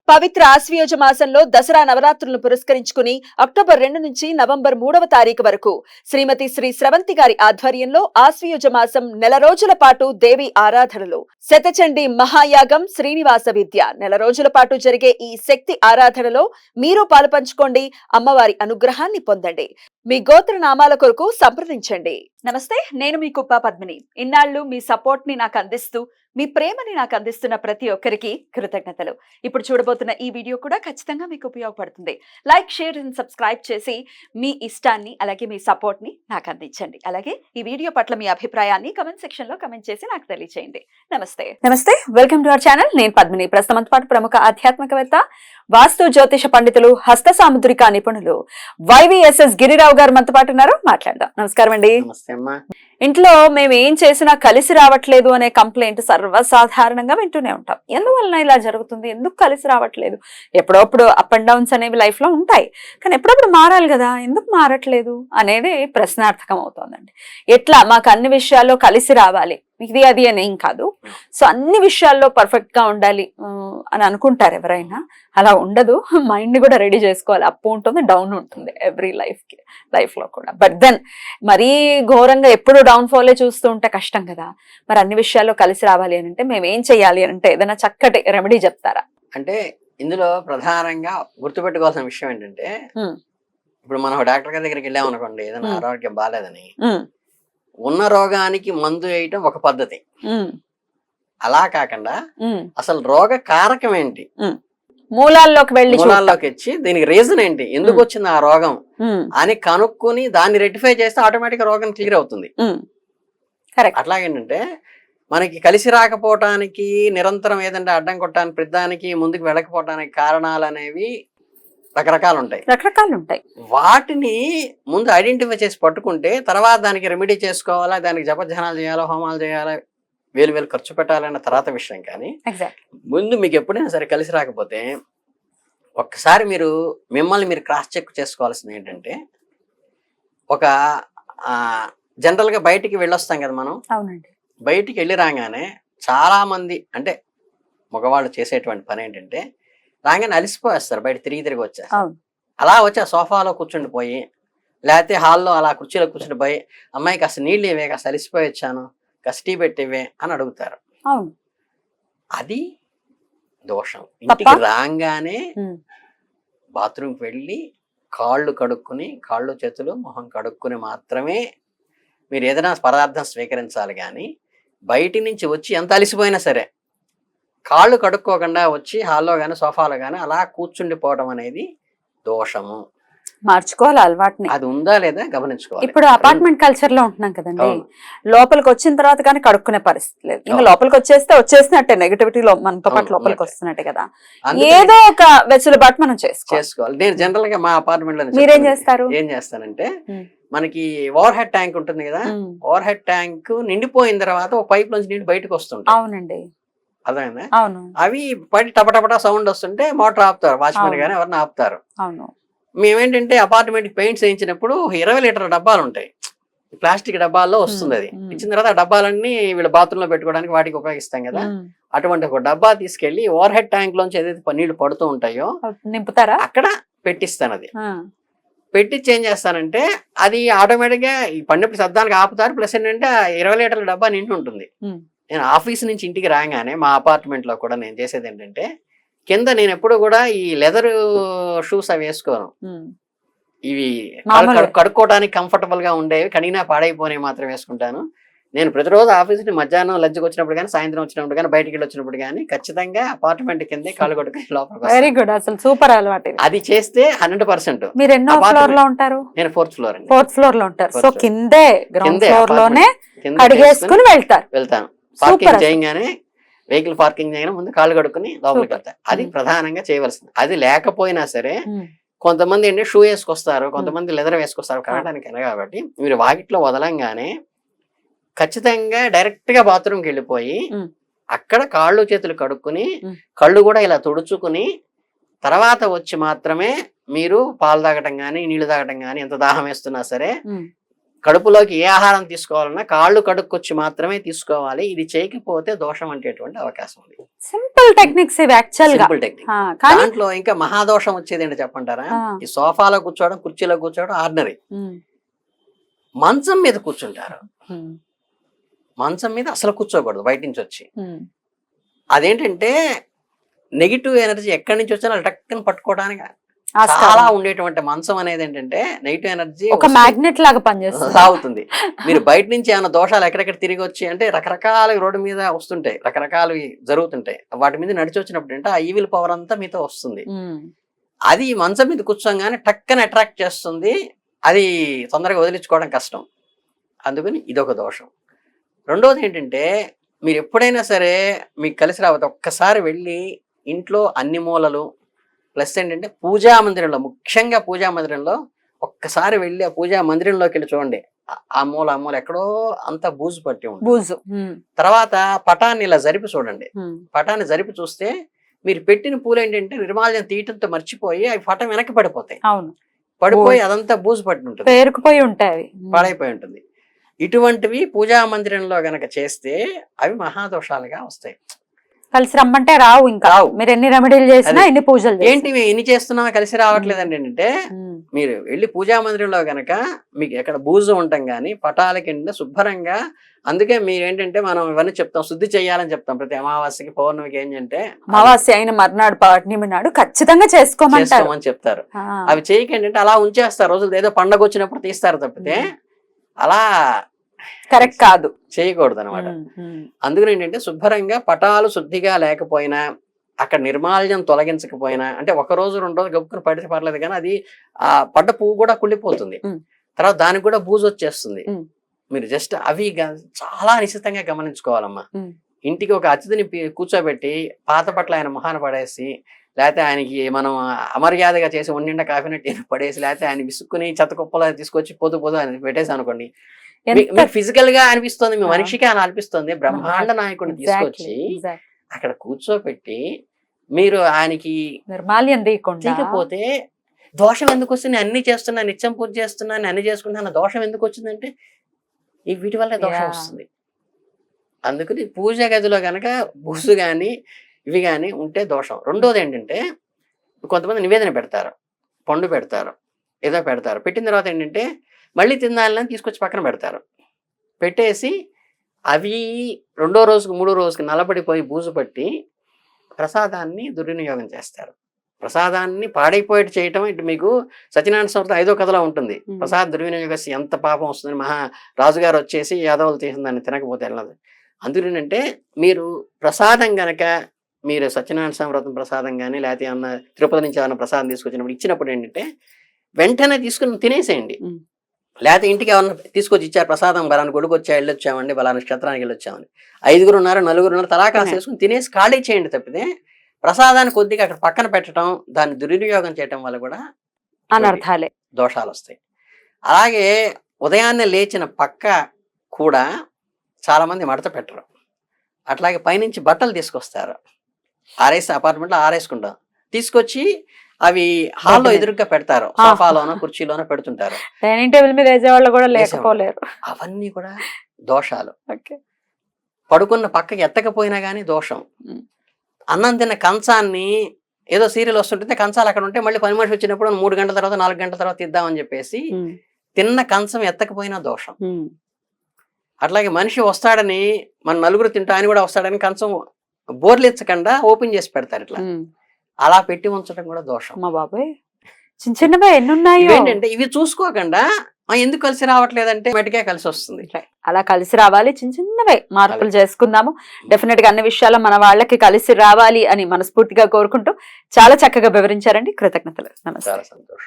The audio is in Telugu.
పవిత్ర ఆశ్వయుజ మాసంలో దసరా నవరాత్రులను పురస్కరించుకుని అక్టోబర్ 2 నుంచి నవంబర్ 3వ తారీఖు వరకు శ్రీమతి శ్రీ స్రవంతి గారి ఆధ్వర్యంలో ఆశ్వయుజ మాసం నెల రోజుల పాటు దేవి ఆరాధనలు శతచండీ మహాయాగం శ్రీనివాస విద్య నెల రోజుల పాటు జరిగే ఈ శక్తి ఆరాధనలో మీరు పాలుపంచుకోండి, అమ్మవారి అనుగ్రహాన్ని పొందండి. మీ గోత్ర నామాల కొరకు సంప్రదించండి. నమస్తే, నేను మీ కుప్ప పద్మిని. ఇన్నాళ్లు మీ సపోర్ట్ ని నాకు అందిస్తూ మీ ప్రేమని నాకు అందిస్తున్న ప్రతి ఒక్కరికి కృతజ్ఞతలు. ఇప్పుడు చూడబోతున్న ఈ వీడియో కూడా ఖచ్చితంగా మీకు ఉపయోగపడుతుంది. లైక్, షేర్ అండ్ సబ్స్క్రైబ్ చేసి మీ ఇష్టాన్ని అలాగే మీ సపోర్ట్ ని నాకు అందించండి. అలాగే ఈ వీడియో పట్ల మీ అభిప్రాయాన్ని కమెంట్ సెక్షన్ లో కమెంట్ చేసి నాకు తెలియజేయండి. నమస్తే, వెల్కమ్ టు అవర్ ఛానల్. నేను పద్మిని. ప్రస్తుతం పాటు ప్రముఖ ఆధ్యాత్మికవేత్త, వాస్తు జ్యోతిష పండితులు, హస్త సాముద్రిక నిపుణులు YVSS గిరిరావు గారు మనతో పాటు ఉన్నారు. మాట్లాడదాం. నమస్కారం అండి. ఇంట్లో మేము ఏం చేసినా కలిసి రావట్లేదు అనే కంప్లైంట్ సర్వసాధారణంగా వింటూనే ఉంటాం. ఎందువలన ఇలా జరుగుతుంది, ఎందుకు కలిసి రావట్లేదు? ఎప్పుడప్పుడు అప్ అండ్ డౌన్స్ అనేవి లైఫ్ లో ఉంటాయి, కానీ ఎప్పుడప్పుడు మారాలి కదా, ఎందుకు మారట్లేదు అనేది ప్రశ్నార్థకం అవుతోందండి. ఎట్లా మాకు అన్ని విషయాల్లో కలిసి రావాలి, ఇది అది అని ఏం కాదు. సో అన్ని విషయాల్లో పర్ఫెక్ట్ గా ఉండాలి అని అనుకుంటారు ఎవరైనా. అలా ఉండదు. మైండ్ ని కూడా రెడీ చేసుకోవాలి. అప్ ఉంటుంది, డౌన్ ఉంటుంది ఎవ్రీ లైఫ్ లో కూడా. బట్ దెన్ మరీ ఘోరంగా ఎప్పుడు డౌన్ ఫాలే చూస్తూ ఉంటే కష్టం కదా. మరి అన్ని విషయాల్లో కలిసి రావాలి అని అంటే మేము ఏం చెయ్యాలి అంటే ఏదైనా చక్కటి రెమెడీ చెప్తారా? అంటే ఇందులో ప్రధానంగా గుర్తుపెట్టుకోవాల్సిన విషయం ఏంటంటే, ఇప్పుడు మనం డాక్టర్ గారి దగ్గరికి వెళ్ళామనుకోండి, ఏదైనా ఆరోగ్యం బాగాలేదని, ఉన్న రోగానికి మందు వేయటం ఒక పద్ధతి. అలా కాకుండా అసలు రోగ కారకం ఏంటి, మూలాల్లోకి వచ్చి దీనికి రీజన్ ఏంటి, ఎందుకు వచ్చింది ఆ రోగం అని కనుక్కొని దాన్ని రెక్టిఫై చేస్తే ఆటోమేటిక్ రోగం క్లియర్ అవుతుంది. అట్లాగేంటంటే మనకి కలిసి రాకపోవటానికి, నిరంతరం ఏదంటే అడ్డం కొట్టడానికి, ప్రతిదానికి ముందుకు వెళ్ళకపోవటానికి కారణాలు అనేవి రకరకాలు ఉంటాయి. వాటిని ముందు ఐడెంటిఫై చేసి పట్టుకుంటే తర్వాత దానికి రెమెడీ చేసుకోవాలా, దానికి జపధ్యానాలు చేయాలా, హోమాలు చేయాలా, వేలు ఖర్చు పెట్టాలన్న తర్వాత విషయం. కానీ ముందు మీకు ఎప్పుడైనా సరే కలిసి రాకపోతే ఒక్కసారి మిమ్మల్ని మీరు క్రాస్ చెక్ చేసుకోవాల్సింది ఏంటంటే, ఒక జనరల్ గా బయటికి వెళ్ళొస్తాం కదా మనం. అవునండి. బయటికి వెళ్ళి రాగానే చాలా మంది అంటే మగవాళ్ళు చేసేటువంటి పని ఏంటంటే, రాగానే అలిసిపోయేస్తారు, బయట తిరిగి వచ్చేస్తారు. అలా వచ్చి ఆ సోఫాలో కూర్చుండిపోయి, లేకపోతే హాల్లో అలా కుర్చీలో కూర్చుండిపోయి, అమ్మాయి కాస్త నీళ్ళు ఇవే, కాస్త అలిసిపోయి వచ్చాను, కాస్త టీ పెట్టివే అని అడుగుతారు. అది దోషం. ఇంటికి రాగానే బాత్రూమ్కి వెళ్ళి కాళ్ళు కడుక్కుని, కాళ్ళు చేతులు మొహం కడుక్కుని మాత్రమే మీరు ఏదైనా పదార్థం స్వీకరించాలి. కానీ బయటి నుంచి వచ్చి ఎంత అలిసిపోయినా సరే కాళ్ళు కడుక్కోకుండా వచ్చి హాల్లో గానీ సోఫాలో గానీ అలా కూర్చుండిపోవడం అనేది దోషము. మార్చుకోవాలి అలవాటుని. అది ఉందా లేదా గమనించుకోవాలి. ఇప్పుడు అపార్ట్మెంట్ కల్చర్ లో ఉంటున్నాం కదండి, లోపలికి వచ్చిన తర్వాత కానీ కడుక్కునే పరిస్థితి లేదు. ఇంకా లోపలికి వచ్చేసినట్టే నెగటివిటీలో మనతో పాటు లోపలికి వస్తున్నట్టే కదా. ఏదో ఒక వెసులుబాటు మనం చేసుకోవాలి. నేను జనరల్ గా మా అపార్ట్మెంట్ లో మీరేం చేస్తారు? ఏం చేస్తానంటే, మనకి ఓవర్ హెడ్ ట్యాంక్ ఉంటుంది కదా, ఓవర్ హెడ్ ట్యాంక్ నిండిపోయిన తర్వాత ఒక పైప్ నుంచి నీళ్ళు బయటకు వస్తుంటాయి. అవునండి. అదేనా? అవి పడి టపటపటా సౌండ్ వస్తుంటే మోటార్ ఆపుతారు, వాచ్మెన్ గానీ ఎవరిని ఆపుతారు. మేమేంటంటే అపార్ట్మెంట్ పెయింట్స్ వేయించినప్పుడు 20 లీటర్ల డబ్బాలు ఉంటాయి, ప్లాస్టిక్ డబ్బాల్లో వస్తుంది. అది ఇచ్చిన తర్వాత ఆ డబ్బాలన్నీ వీళ్ళ బాత్రూమ్ లో పెట్టుకోవడానికి వాటికి ఉపయోగిస్తాం కదా. అటువంటి ఒక డబ్బా తీసుకెళ్లి ఓవర్ హెడ్ ట్యాంక్ లోంచి ఏదైతే నీళ్లు పడుతూ ఉంటాయో నింపుతారా, అక్కడ పెట్టిస్తాను. అది పెట్టించి ఏం చేస్తానంటే, అది ఆటోమేటిక్ గా ఈ పడినప్పుడు శబ్దానికి ఆపుతారు. ప్లస్ ఏంటంటే 20 లీటర్ల డబ్బా నిండి ఉంటుంది. నేను ఆఫీస్ నుంచి ఇంటికి రాగానే మా అపార్ట్మెంట్ లో కూడా నేను చేసేది ఏంటంటే, కింద నేను ఎప్పుడు కూడా ఈ లెదర్ షూస్ అవి వేసుకోను. ఇవి కడుక్కోవడానికి కంఫర్టబుల్ గా ఉండేవి, కడిగినా పాడైపోయినవి మాత్రం వేసుకుంటాను. నేను ప్రతిరోజు ఆఫీస్ ని మధ్యాహ్నం లంచ్కి వచ్చినప్పుడు కానీ, సాయంత్రం వచ్చినప్పుడు కానీ, బయటికి వెళ్ళి వచ్చినప్పుడు కానీ ఖచ్చితంగా అపార్ట్మెంట్ కిందే కాళ్ళు కొట్టుకుని లోపలికి. వెరీ గుడ్, అసలు సూపర్ అలవాటు. అది చేస్తే 100%. మీరు ఎన్నో ఫ్లోర్ లో ఉంటారు? నేను 4th floor. 4th floor లో ఉంటారు. సో కిందే గ్రౌండ్ ఫ్లోర్ లోనే కడిగేసుకుని వెళ్తాను. పార్కింగ్ చేయగానే, వెహికల్ పార్కింగ్ చేయగానే ముందు కాళ్ళు కడుక్కుని లోపలికి వెళ్తారు. అది ప్రధానంగా చేయవలసింది. అది లేకపోయినా సరే కొంతమంది ఏంటంటే షూ వేసుకొస్తారు, కొంతమంది లెదర్ వేసుకొస్తారు కడగడానికైనా. కాబట్టి మీరు వాకిట్లో వదలంగానే ఖచ్చితంగా డైరెక్ట్ గా బాత్రూమ్కి వెళ్ళిపోయి అక్కడ కాళ్ళు చేతులు కడుక్కుని, కళ్ళు కూడా ఇలా తుడుచుకుని తర్వాత వచ్చి మాత్రమే మీరు పాలు తాగటం కానీ, నీళ్లు తాగటం కానీ, ఎంత దాహం వేస్తున్నా సరే కడుపులోకి ఏ ఆహారం తీసుకోవాలన్నా కాళ్ళు కడుక్కొచ్చి మాత్రమే తీసుకోవాలి. ఇది చేయకపోతే దోషం అంటేటువంటి అవకాశం ఉంది. సింపుల్ టెక్నిక్స్ ఇవి యాక్చువల్ గా. Simple technique. కానీ దాంట్లో ఇంకా మహాదోషం వచ్చేది ఏంటి చెప్పంటారా? ఈ సోఫాలో కూర్చోవడం, కుర్చీలో కూర్చోవడం ఆర్డినరీ. మంచం మీద కూర్చుంటారు. మంచం మీద అసలు కూర్చోకూడదు బయట నుంచి వచ్చి. అదేంటంటే నెగిటివ్ ఎనర్జీ ఎక్కడి నుంచి వచ్చినా టక్కని పట్టుకోవడానికి చాలా ఉండేటువంటి మంచం అనేది ఏంటంటే నెగిటివ్ ఎనర్జీ ఒక మ్యాగ్నెట్ లాగా పనిచేస్తుంది, సాగుతుంది. మీరు బయట నుంచి ఏమైనా దోషాలు ఎక్కడెక్కడ తిరిగి వచ్చి అంటే రకరకాల రోడ్డు మీద వస్తుంటాయి, రకరకాలు జరుగుతుంటాయి. వాటి మీద నడిచి వచ్చినప్పుడు అంటే ఆ ఈవిల్ పవర్ అంతా మీతో వస్తుంది. అది మంచం మీద కూర్చోగానే టక్కని అట్రాక్ట్ చేస్తుంది. అది తొందరగా వదిలించుకోవడం కష్టం. అందుకని ఇదొక దోషం. రెండోది ఏంటంటే మీరు ఎప్పుడైనా సరే మీకు కలిసి రావద్దు, ఒక్కసారి వెళ్ళి ఇంట్లో అన్ని మూలలు ప్లస్ ఏంటంటే పూజా మందిరంలో, ముఖ్యంగా పూజా మందిరంలో ఒక్కసారి వెళ్ళి ఆ పూజా మందిరంలోకి వెళ్ళి చూడండి. ఆ మూల ఎక్కడో అంత బూజు పట్టి ఉంటుంది. తర్వాత పటాన్ని ఇలా జరిపి చూడండి. పటాన్ని జరిపి చూస్తే మీరు పెట్టిన పూలు ఏంటంటే నిర్మాల్యం తీయటంతో మర్చిపోయి అవి పటం వెనక్కి పడిపోతాయి. పడిపోయి అదంతా బూజు పట్టి ఉంటుంది, పేరుకుపోయి ఉంటాయి, పాడైపోయి ఉంటుంది. ఇటువంటివి పూజా మందిరంలో గనక చేస్తే అవి మహాదోషాలుగా వస్తాయి. కలిసి రమ్మంటే రావు. ఇంకా మీరు ఎన్ని రెమెడీలు చేసినా, ఎన్ని పూజలు ఏంటి ఎన్ని చేస్తున్నా కలిసి రావట్లేదండి. ఏంటంటే మీరు వెళ్ళి పూజా మందిరంలో గనక మీకు ఎక్కడ బూజు ఉంటాం గానీ పటాల కింద శుభ్రంగా. అందుకే మీరు ఏంటంటే మనం ఇవన్నీ చెప్తాం, శుద్ధి చేయాలని చెప్తాం. ప్రతి అమావాస్యకి పౌర్ణమికి ఏంటంటే అమావాస్య అయిన మర్నాడు పౌర్ణమి నాడు ఖచ్చితంగా చేసుకోమని చెప్తారు. అవి చేయకండి అంటే అలా ఉంచేస్తారు. రోజులు ఏదో పండగ వచ్చినప్పుడు తీస్తారు తప్పితే అలా కరెక్ట్ కాదు, చేయకూడదు అనమాట. అందుకని ఏంటంటే శుభ్రంగా పటాలు శుద్ధిగా లేకపోయినా, అక్కడ నిర్మాల్యం తొలగించకపోయినా, అంటే ఒక రోజు 2 రోజులు గబుక్కుని పడితే పర్లేదు కానీ అది ఆ పడ్డ పువ్వు కూడా కుళ్ళిపోతుంది. తర్వాత దానికి కూడా బూజు వచ్చేస్తుంది. మీరు జస్ట్ అవి చాలా నిశ్చితంగా గమనించుకోవాలమ్మా. ఇంటికి ఒక అతిథిని కూర్చోబెట్టి పాత పట్ల ఆయన మొహాన పడేసి, లేకపోతే ఆయనకి మనం అమర్యాదగా చేసి ఒంటిండా కాఫీ టీ పడేసి, లేకపోతే ఆయన విసుక్కుని చెత్త కుప్పలో తీసుకొచ్చి పొద్దు ఆయన పెట్టేసి అనుకోండి, ఫిజికల్ గా అనిపిస్తుంది, మీ మనిషికి అని అనిపిస్తుంది. బ్రహ్మాండ నాయకుడిని తీసుకొచ్చి అక్కడ కూర్చోపెట్టి మీరు ఆయనకి నిర్మాల్యం తీయకపోతే దోషం ఎందుకు వస్తుంది? అన్ని చేస్తున్నా, నిత్యం పూజ చేస్తున్నాను, అన్ని చేసుకుంటున్నా, దోషం ఎందుకు వచ్చిందంటే వీటి వల్ల దోషం వస్తుంది. అందుకని పూజ గదిలో గనక బూసు గాని ఇవి గాని ఉంటే దోషం. రెండోది ఏంటంటే కొంతమంది నివేదన పెడతారు, పండు పెడతారు, ఏదో పెడతారు. పెట్టిన తర్వాత ఏంటంటే మళ్ళీ తినాలని తీసుకొచ్చి పక్కన పెడతారు. పెట్టేసి అవి 2వ రోజుకి 3వ రోజుకి నల్లబడిపోయి బూజు పట్టి ప్రసాదాన్ని దుర్వినియోగం చేస్తారు. ప్రసాదాన్ని పాడైపోయేట్టు చేయటం ఇటు మీకు సత్యనారాయణ స్వామి 5వ కథలో ఉంటుంది. ప్రసాద దుర్వినియోగం ఎంత పాపం వస్తుందని రాజుగారు వచ్చేసి యాదవులు తీసిన దాన్ని తినకపోతే వెళ్ళదు. అందుకేంటంటే మీరు ప్రసాదం గనక మీరు సత్యనారాయణ స్వామి వ్రతం ప్రసాదం కానీ లేకపోతే ఏమన్నా తిరుపతి నుంచి ఏమన్నా ప్రసాదం తీసుకొచ్చినప్పుడు ఇచ్చినప్పుడు ఏంటంటే వెంటనే తీసుకుని తినేసేయండి. లేకపోతే ఇంటికి ఏమన్నా తీసుకొచ్చి ఇచ్చారు ప్రసాదం, బలాన్ని గొడుగు వెళ్ళొచ్చామండి, బలాన్ని క్షేత్రానికి వెళ్ళొచ్చామని 5గురు ఉన్నారు, 4గురు ఉన్నారు, తలాకాసు వేసుకుని తినేసి ఖాళీ చేయండి తప్పితే ప్రసాదాన్ని కొద్దిగా అక్కడ పక్కన పెట్టడం, దాన్ని దుర్వినియోగం చేయటం వల్ల కూడా అనర్థాలే, దోషాలు వస్తాయి. అలాగే ఉదయాన్నే లేచిన పక్క కూడా చాలా మంది మడత పెట్టరు. అట్లాగే పైనుంచి బట్టలు తీసుకొస్తారు, అపార్ట్మెంట్లో ఆరేసుకుంటాం, తీసుకొచ్చి అవి హాల్లో ఎదురుగా పెడతారు, సోఫాలోనో కుర్చీలోనో పెడుతుంటారు. డైనింగ్ టేబుల్ మీద వేసేవాళ్ళు కూడా లేకపోలేరు. అవన్నీ కూడా దోషాలు. పడుకున్న పక్కకి ఎత్తకపోయినా గానీ దోషం. అన్నం తిన్న కంచాన్ని ఏదో సీరియల్ వస్తుంటే కంచాలు అక్కడ ఉంటే మళ్ళీ పని మనిషి వచ్చినప్పుడు 3 గంటల తర్వాత 4 గంటల తర్వాత ఇద్దామని చెప్పేసి తిన్న కంచం ఎత్తకపోయినా దోషం. అట్లాగే మనిషి వస్తాడని మన 4గురు తింటా ఆయన కూడా వస్తాడని కంచం బోర్లెచ్చకుండా ఓపెన్ చేసి పెడతారు. ఇట్లా అలా పెట్టి ఉంచడం కూడా దోషం. మా బాబాయ్ చిన్న చిన్నవి ఎన్ని ఉన్నాయి ఏంటంటే ఇవి చూసుకోకుండా ఎందుకు కలిసి రావట్లేదంటే మెటికే కలిసి వస్తుంది. అలా కలిసి రావాలి, చిన్న చిన్నవే మార్పులు చేసుకుందాము. డెఫినెట్ గా అన్ని విషయాలు మన వాళ్ళకి కలిసి రావాలి అని మనస్ఫూర్తిగా కోరుకుంటూ చాలా చక్కగా వివరించారండి. కృతజ్ఞతలు. నమస్తే. చాలా సంతోషం.